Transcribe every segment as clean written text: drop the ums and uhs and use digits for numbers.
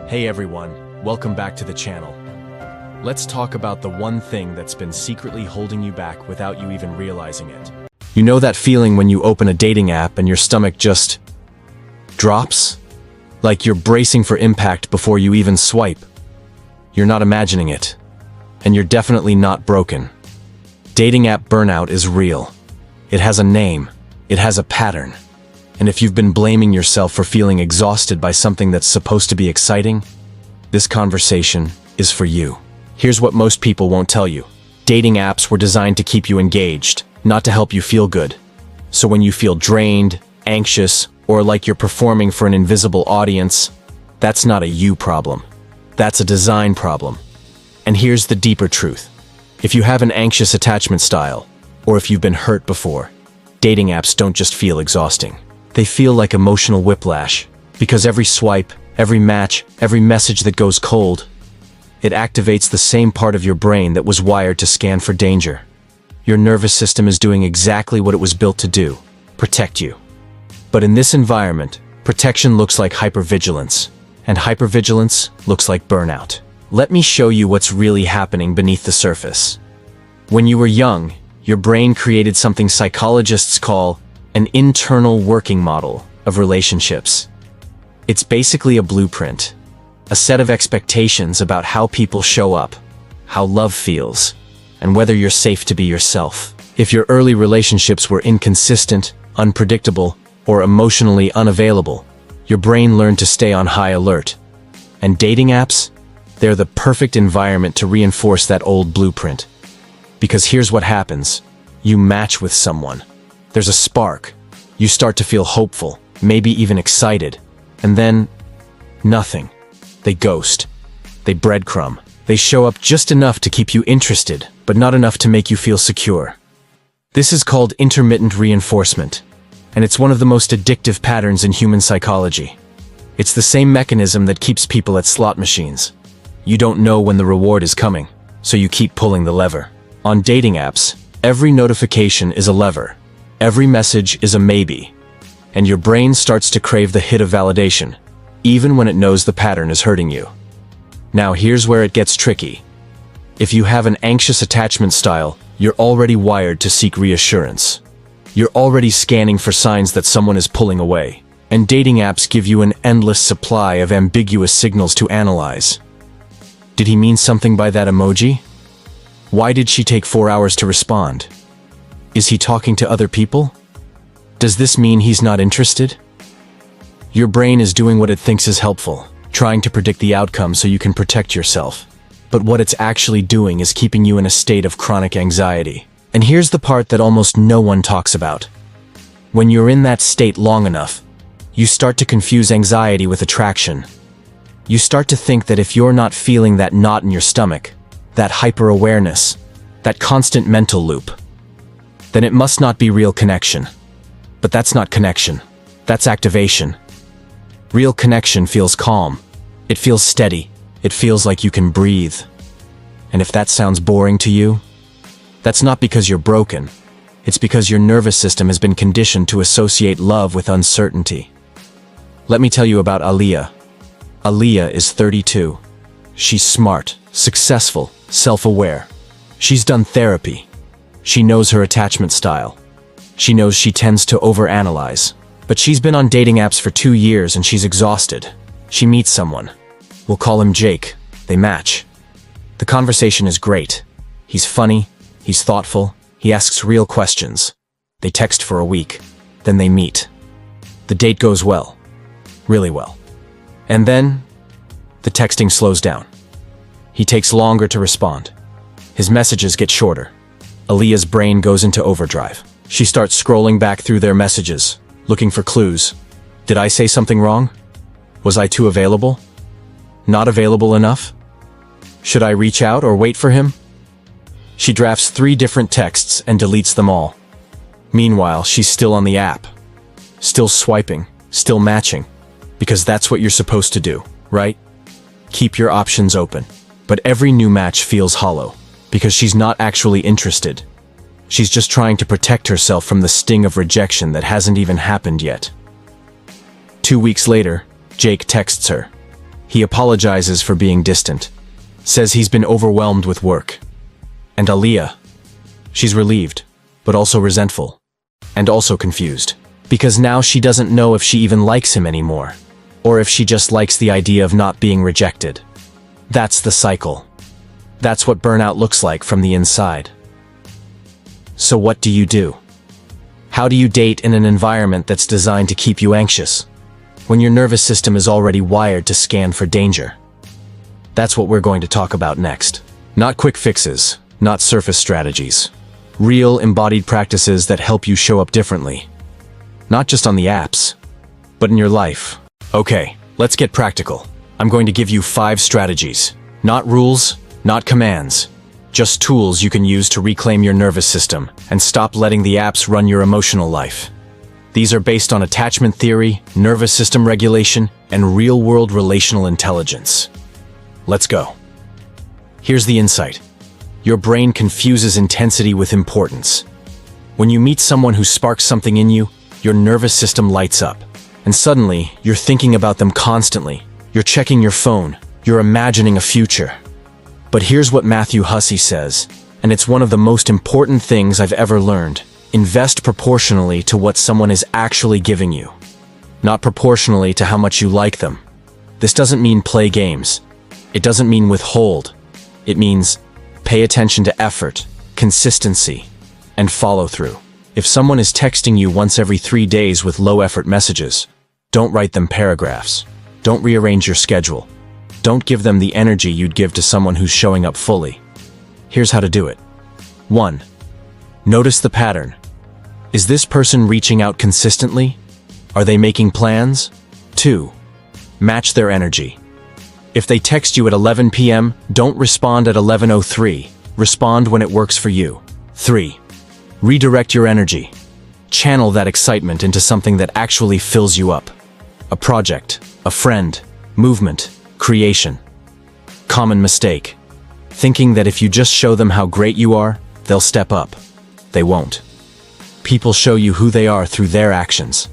Hey everyone, welcome back to the channel. Let's talk about the one thing that's been secretly holding you back without you even realizing it. You know that feeling when you open a dating app and your stomach just drops? Like you're bracing for impact before you even swipe. You're not imagining it. And you're definitely not broken. Dating app burnout is real. It has a name. It has a pattern. And if you've been blaming yourself for feeling exhausted by something that's supposed to be exciting, this conversation is for you. Here's what most people won't tell you. Dating apps were designed to keep you engaged, not to help you feel good. So when you feel drained, anxious, or like you're performing for an invisible audience, that's not a you problem. That's a design problem. And here's the deeper truth. If you have an anxious attachment style, or if you've been hurt before, dating apps don't just feel exhausting. They feel like emotional whiplash, because every swipe, every match, every message that goes cold, it activates the same part of your brain that was wired to scan for danger. Your nervous system is doing exactly what it was built to do, protect you. But in this environment, protection looks like hypervigilance, and hypervigilance looks like burnout. Let me show you what's really happening beneath the surface. When you were young, your brain created something psychologists call an internal working model of relationships. It's basically a blueprint, a set of expectations about how people show up, how love feels, and whether you're safe to be yourself. If your early relationships were inconsistent, unpredictable, or emotionally unavailable, your brain learned to stay on high alert. And dating apps? They're the perfect environment to reinforce that old blueprint. Because here's what happens. You match with someone. There's a spark. You start to feel hopeful, maybe even excited. And then, nothing. They ghost. They breadcrumb. They show up just enough to keep you interested, but not enough to make you feel secure. This is called intermittent reinforcement, and it's one of the most addictive patterns in human psychology. It's the same mechanism that keeps people at slot machines. You don't know when the reward is coming, so you keep pulling the lever. On dating apps, every notification is a lever. Every message is a maybe. And your brain starts to crave the hit of validation, even when it knows the pattern is hurting you. Now here's where it gets tricky. If you have an anxious attachment style, you're already wired to seek reassurance. You're already scanning for signs that someone is pulling away. And dating apps give you an endless supply of ambiguous signals to analyze. Did he mean something by that emoji? Why did she take 4 hours to respond? Is he talking to other people? Does this mean he's not interested? Your brain is doing what it thinks is helpful, trying to predict the outcome so you can protect yourself. But what it's actually doing is keeping you in a state of chronic anxiety. And here's the part that almost no one talks about. When you're in that state long enough, you start to confuse anxiety with attraction. You start to think that if you're not feeling that knot in your stomach, that hyper-awareness, that constant mental loop, then it must not be real connection. But that's not connection. That's activation. Real connection feels calm. It feels steady. It feels like you can breathe. And if that sounds boring to you, that's not because you're broken. It's because your nervous system has been conditioned to associate love with uncertainty. Let me tell you about Aliyah. Aliyah is 32. She's smart, successful, self-aware. She's done therapy. She knows her attachment style. She knows she tends to overanalyze. But she's been on dating apps for 2 years and she's exhausted. She meets someone. We'll call him Jake. They match. The conversation is great. He's funny. He's thoughtful. He asks real questions. They text for a week. Then they meet. The date goes well. Really well. And then, the texting slows down. He takes longer to respond. His messages get shorter. Aliyah's brain goes into overdrive. She starts scrolling back through their messages, looking for clues. Did I say something wrong? Was I too available? Not available enough? Should I reach out or wait for him? She drafts 3 different texts and deletes them all. Meanwhile, she's still on the app. Still swiping, still matching. Because that's what you're supposed to do, right? Keep your options open. But every new match feels hollow. Because she's not actually interested. She's just trying to protect herself from the sting of rejection that hasn't even happened yet. 2 weeks later, Jake texts her. He apologizes for being distant, says he's been overwhelmed with work. And Aliyah, she's relieved, but also resentful, and also confused, because now she doesn't know if she even likes him anymore, or if she just likes the idea of not being rejected. That's the cycle. That's what burnout looks like from the inside. So what do you do? How do you date in an environment that's designed to keep you anxious, when your nervous system is already wired to scan for danger? That's what we're going to talk about next. Not quick fixes, not surface strategies. Real, embodied practices that help you show up differently. Not just on the apps, but in your life. Okay, let's get practical. I'm going to give you 5 strategies. Not rules, not commands. Just tools you can use to reclaim your nervous system and stop letting the apps run your emotional life. These are based on attachment theory, nervous system regulation, and real-world relational intelligence. Let's go. Here's the insight. Your brain confuses intensity with importance. When you meet someone who sparks something in you, your nervous system lights up. And suddenly, you're thinking about them constantly. You're checking your phone. You're imagining a future. But here's what Matthew Hussey says, and it's one of the most important things I've ever learned. Invest proportionally to what someone is actually giving you, not proportionally to how much you like them. This doesn't mean play games. It doesn't mean withhold. It means pay attention to effort, consistency, and follow through. If someone is texting you once every 3 days with low-effort messages, don't write them paragraphs. Don't rearrange your schedule. Don't give them the energy you'd give to someone who's showing up fully. Here's how to do it. 1. Notice the pattern. Is this person reaching out consistently? Are they making plans? 2. Match their energy. If they text you at 11 p.m., don't respond at 11:03. Respond when it works for you. 3. Redirect your energy. Channel that excitement into something that actually fills you up. A project, a friend, movement, creation. Common mistake. Thinking that if you just show them how great you are, they'll step up. They won't. People show you who they are through their actions.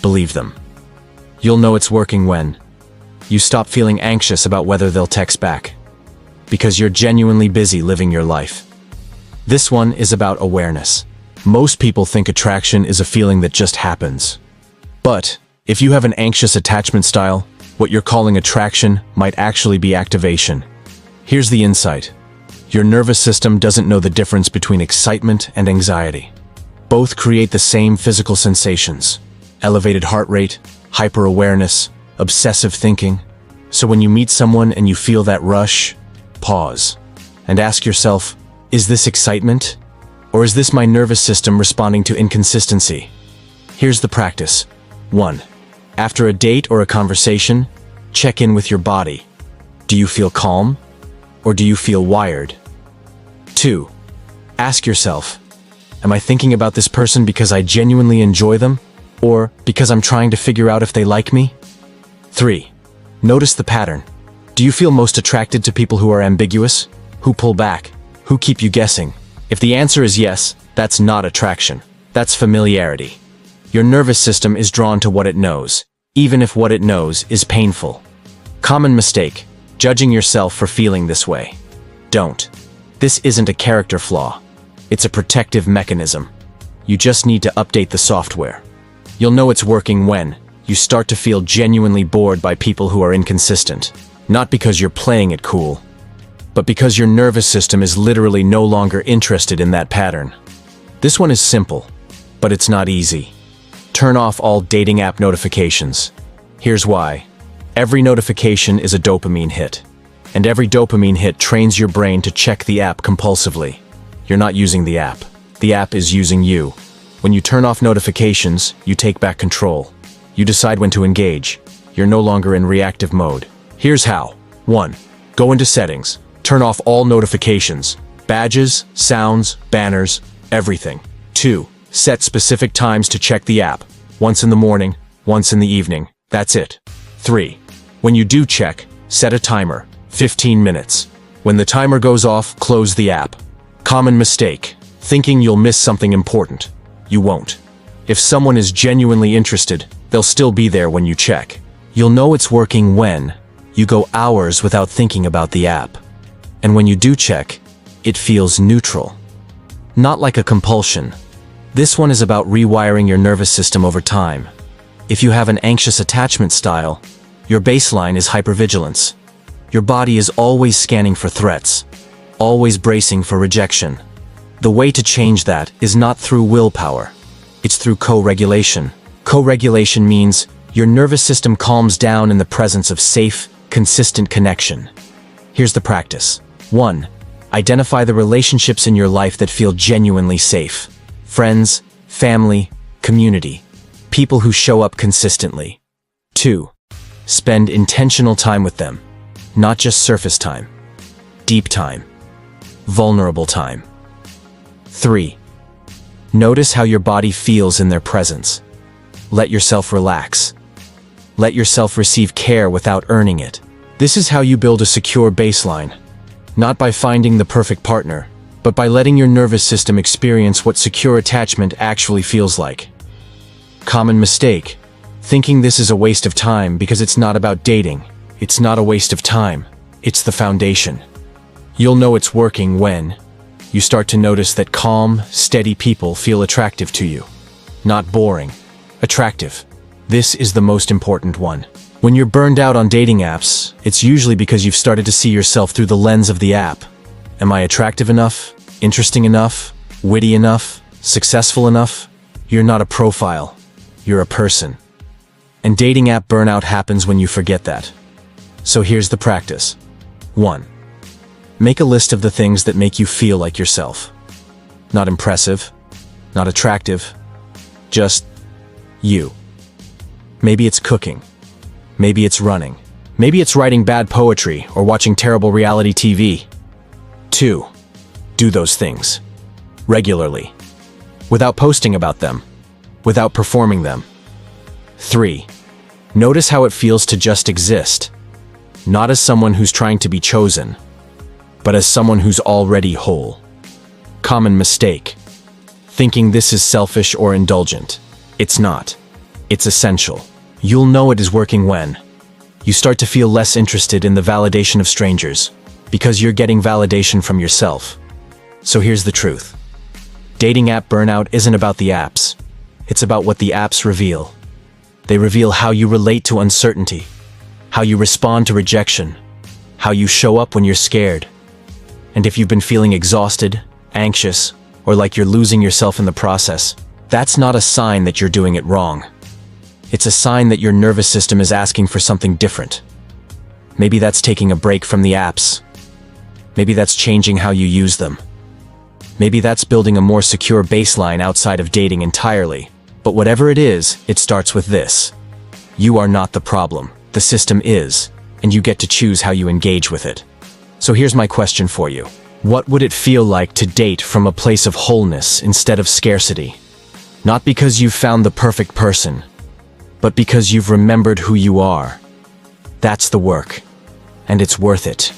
Believe them. You'll know it's working when you stop feeling anxious about whether they'll text back, because you're genuinely busy living your life. This one is about awareness. Most people think attraction is a feeling that just happens. But if you have an anxious attachment style, what you're calling attraction might actually be activation. Here's the insight. Your nervous system doesn't know the difference between excitement and anxiety. Both create the same physical sensations: elevated heart rate, hyper-awareness, obsessive thinking. So when you meet someone and you feel that rush, pause and ask yourself, is this excitement? Or is this my nervous system responding to inconsistency? Here's the practice. 1. After a date or a conversation, check in with your body. Do you feel calm? Or do you feel wired? 2. Ask yourself, am I thinking about this person because I genuinely enjoy them? Or because I'm trying to figure out if they like me? 3. Notice the pattern. Do you feel most attracted to people who are ambiguous? Who pull back? Who keep you guessing? If the answer is yes, that's not attraction. That's familiarity. Your nervous system is drawn to what it knows, even if what it knows is painful. Common mistake: judging yourself for feeling this way. Don't. This isn't a character flaw. It's a protective mechanism. You just need to update the software. You'll know it's working when you start to feel genuinely bored by people who are inconsistent. Not because you're playing it cool, but because your nervous system is literally no longer interested in that pattern. This one is simple, but it's not easy. Turn off all dating app notifications. Here's why. Every notification is a dopamine hit, and every dopamine hit trains your brain to check the app compulsively. You're not using the app. The app is using you. When you turn off notifications, you take back control. You decide when to engage. You're no longer in reactive mode. Here's how. 1. Go into settings. Turn off all notifications. Badges, sounds, banners, everything. 2. Set specific times to check the app. Once in the morning, once in the evening. That's it. 3. When you do check, set a timer. 15 minutes. When the timer goes off, close the app. Common mistake: thinking you'll miss something important. You won't. If someone is genuinely interested, they'll still be there when you check. You'll know it's working when You go hours without thinking about the app. And when you do check, it feels neutral. Not like a compulsion. This one is about rewiring your nervous system over time. If you have an anxious attachment style, your baseline is hypervigilance. Your body is always scanning for threats, always bracing for rejection. The way to change that is not through willpower. It's through co-regulation. Co-regulation means your nervous system calms down in the presence of safe, consistent connection. Here's the practice. 1. Identify the relationships in your life that feel genuinely safe. Friends, family, community. People who show up consistently. 2. Spend intentional time with them. Not just surface time. Deep time. Vulnerable time. 3. Notice how your body feels in their presence. Let yourself relax. Let yourself receive care without earning it. This is how you build a secure baseline. Not by finding the perfect partner, but by letting your nervous system experience what secure attachment actually feels like. Common mistake. Thinking this is a waste of time because it's not about dating. It's not a waste of time. It's the foundation. You'll know it's working when you start to notice that calm, steady people feel attractive to you. Not boring. Attractive. This is the most important one. When you're burned out on dating apps, it's usually because you've started to see yourself through the lens of the app. Am I attractive enough? Interesting enough? Witty enough? Successful enough? You're not a profile. You're a person. And dating app burnout happens when you forget that. So here's the practice. 1. Make a list of the things that make you feel like yourself. Not impressive, not attractive, just you. Maybe it's cooking. Maybe it's running. Maybe it's writing bad poetry or watching terrible reality TV. 2. Do those things. Regularly. Without posting about them. Without performing them. 3. Notice how it feels to just exist. Not as someone who's trying to be chosen, but as someone who's already whole. Common mistake. Thinking this is selfish or indulgent. It's not. It's essential. You'll know it is working when you start to feel less interested in the validation of strangers, because you're getting validation from yourself. So here's the truth. Dating app burnout isn't about the apps. It's about what the apps reveal. They reveal how you relate to uncertainty, how you respond to rejection, how you show up when you're scared. And if you've been feeling exhausted, anxious, or like you're losing yourself in the process, that's not a sign that you're doing it wrong. It's a sign that your nervous system is asking for something different. Maybe that's taking a break from the apps. Maybe that's changing how you use them. Maybe that's building a more secure baseline outside of dating entirely. But whatever it is, it starts with this. You are not the problem. The system is, and you get to choose how you engage with it. So here's my question for you. What would it feel like to date from a place of wholeness instead of scarcity? Not because you've found the perfect person, but because you've remembered who you are. That's the work, and it's worth it.